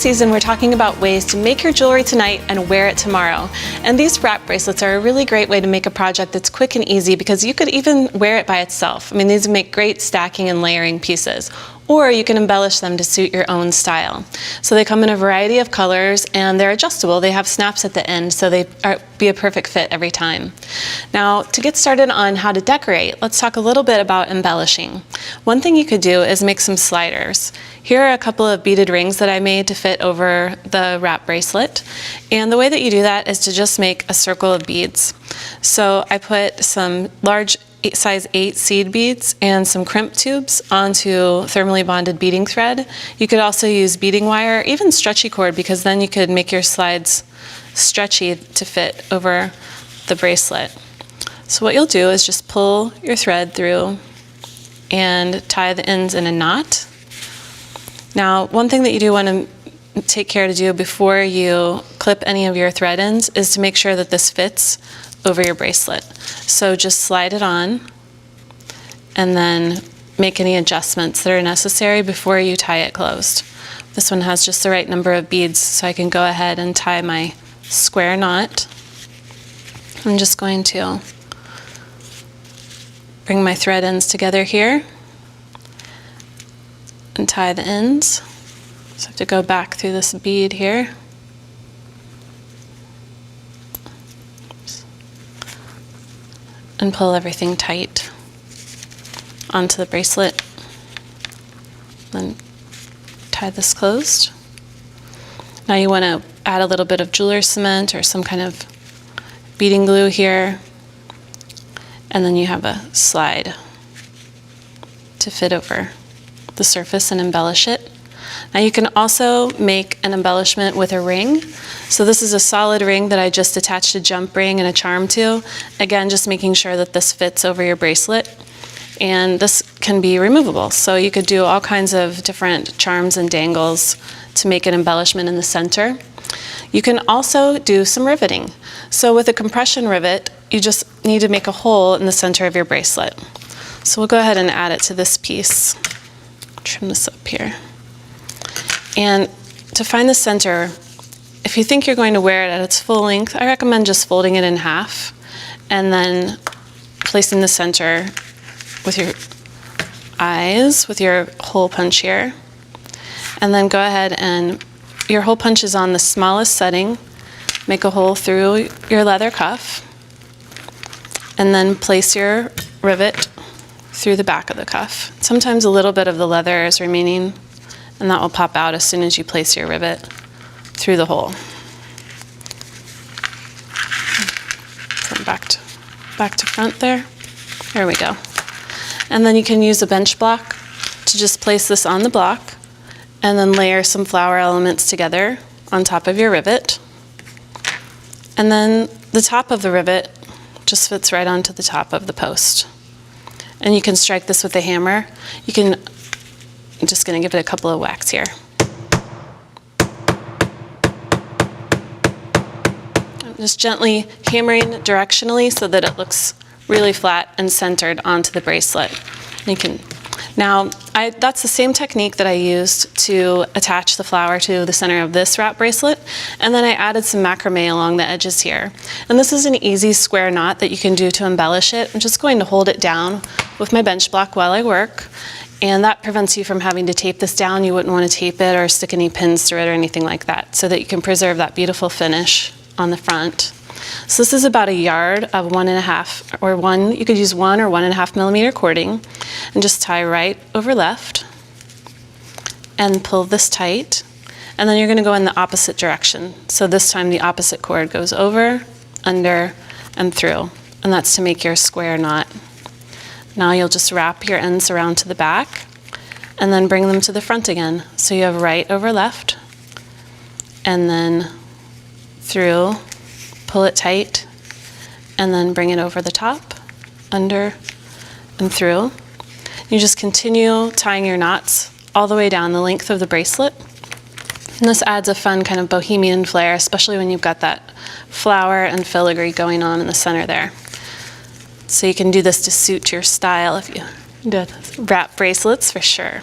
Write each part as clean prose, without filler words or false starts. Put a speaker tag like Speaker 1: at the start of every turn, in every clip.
Speaker 1: season, we're talking about ways to make your jewelry tonight and wear it tomorrow. And these wrap bracelets are a really great way to make a project that's quick and easy because you could even wear it by itself. I mean, these make great stacking and layering pieces. Or you can embellish them to suit your own style. So they come in a variety of colors and they're adjustable. They have snaps at the end, so they be a perfect fit every time. Now, to get started on how to decorate, let's talk a little bit about embellishing. One thing you could do is make some sliders. Here are a couple of beaded rings that I made to fit over the wrap bracelet. And the way that you do that is to just make a circle of beads. So I put some large size 8 seed beads and some crimp tubes onto thermally bonded beading thread. You could also use beading wire, even stretchy cord, because then you could make your slides stretchy to fit over the bracelet. So what you'll do is just pull your thread through and tie the ends in a knot. Now, one thing that you do want to take care to do before you clip any of your thread ends is to make sure that this fits over your bracelet. So just slide it on and then make any adjustments that are necessary before you tie it closed. This one has just the right number of beads, so I can go ahead and tie my square knot. I'm just going to bring my thread ends together here and tie the ends. So I have to go back through this bead here. And pull everything tight onto the bracelet. Then tie this closed. Now you want to add a little bit of jeweler's cement or some kind of beading glue here. And then you have a slide to fit over the surface and embellish it. Now you can also make an embellishment with a ring. So this is a solid ring that I just attached a jump ring and a charm to. Again, just making sure that this fits over your bracelet. And this can be removable. So you could do all kinds of different charms and dangles to make an embellishment in the center. You can also do some riveting. So with a compression rivet, you just need to make a hole in the center of your bracelet. So we'll go ahead and add it to this piece. Trim this up here. And to find the center, if you think you're going to wear it at its full length, I recommend just folding it in half and then placing the center with your eyes, with your hole punch here. And then go ahead and your hole punch is on the smallest setting. Make a hole through your leather cuff and then place your rivet through the back of the cuff. Sometimes a little bit of the leather is remaining, and that will pop out as soon as you place your rivet through the hole. From back to front there. There we go. And then you can use a bench block to just place this on the block and then layer some flower elements together on top of your rivet. And then the top of the rivet just fits right onto the top of the post. And you can strike this with a hammer. I'm just going to give it a couple of whacks here. I'm just gently hammering directionally so that it looks really flat and centered onto the bracelet. That's the same technique that I used to attach the flower to the center of this wrap bracelet, and then I added some macrame along the edges here. And this is an easy square knot that you can do to embellish it. I'm just going to hold it down with my bench block while I work, and that prevents you from having to tape this down. You wouldn't want to tape it or stick any pins through it or anything like that, so that you can preserve that beautiful finish on the front. So this is about a yard of 1.5 or 1, you could use 1 or 1.5 millimeter cording, and just tie right over left and pull this tight. And then you're going to go in the opposite direction. So this time the opposite cord goes over, under, and through. And that's to make your square knot. Now you'll just wrap your ends around to the back and then bring them to the front again. So you have right over left and then through, pull it tight, and then bring it over the top, under, and through. You just continue tying your knots all the way down the length of the bracelet. And this adds a fun kind of bohemian flair, especially when you've got that flower and filigree going on in the center there. So you can do this to suit your style if you do wrap bracelets for sure.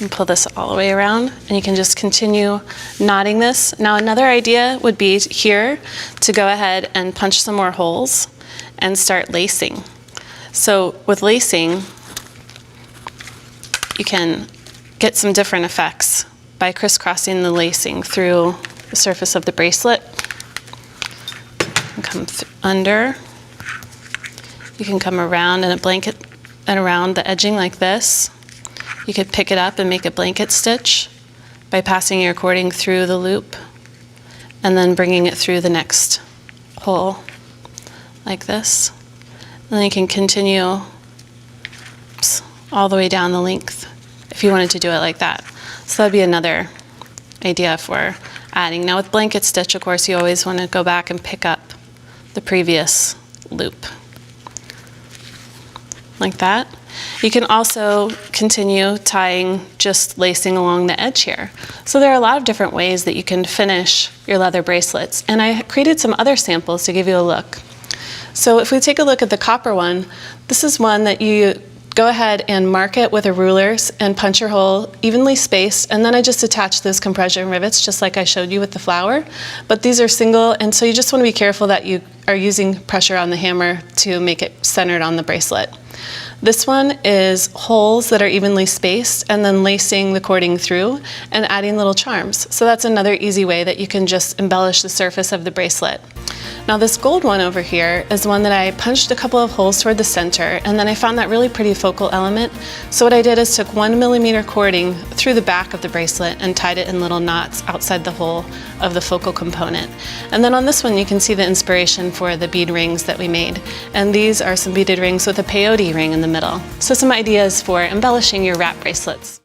Speaker 1: And pull this all the way around, and you can just continue knotting this. Now another idea would be here to go ahead and punch some more holes and start lacing. So with lacing, you can get some different effects by crisscrossing the lacing through the surface of the bracelet. And come under. You can come around in a blanket and around the edging like this. You could pick it up and make a blanket stitch by passing your cording through the loop and then bringing it through the next hole like this. And then you can continue all the way down the length if you wanted to do it like that. So that'd be another idea for adding. Now with blanket stitch, of course, you always want to go back and pick up the previous loop like that. You can also continue tying, just lacing along the edge here. So there are a lot of different ways that you can finish your leather bracelets. And I created some other samples to give you a look. So if we take a look at the copper one, this is one that you go ahead and mark it with a ruler and punch your hole evenly spaced, and then I just attach those compression rivets just like I showed you with the flower. But these are single, and so you just want to be careful that you are using pressure on the hammer to make it centered on the bracelet. This one is holes that are evenly spaced and then lacing the cording through and adding little charms. So that's another easy way that you can just embellish the surface of the bracelet. Now this gold one over here is one that I punched a couple of holes toward the center, and then I found that really pretty focal element. So what I did is took 1 millimeter cording through the back of the bracelet and tied it in little knots outside the hole of the focal component. And then on this one you can see the inspiration for the bead rings that we made. And these are some beaded rings with a peyote ring in the middle. So some ideas for embellishing your wrap bracelets.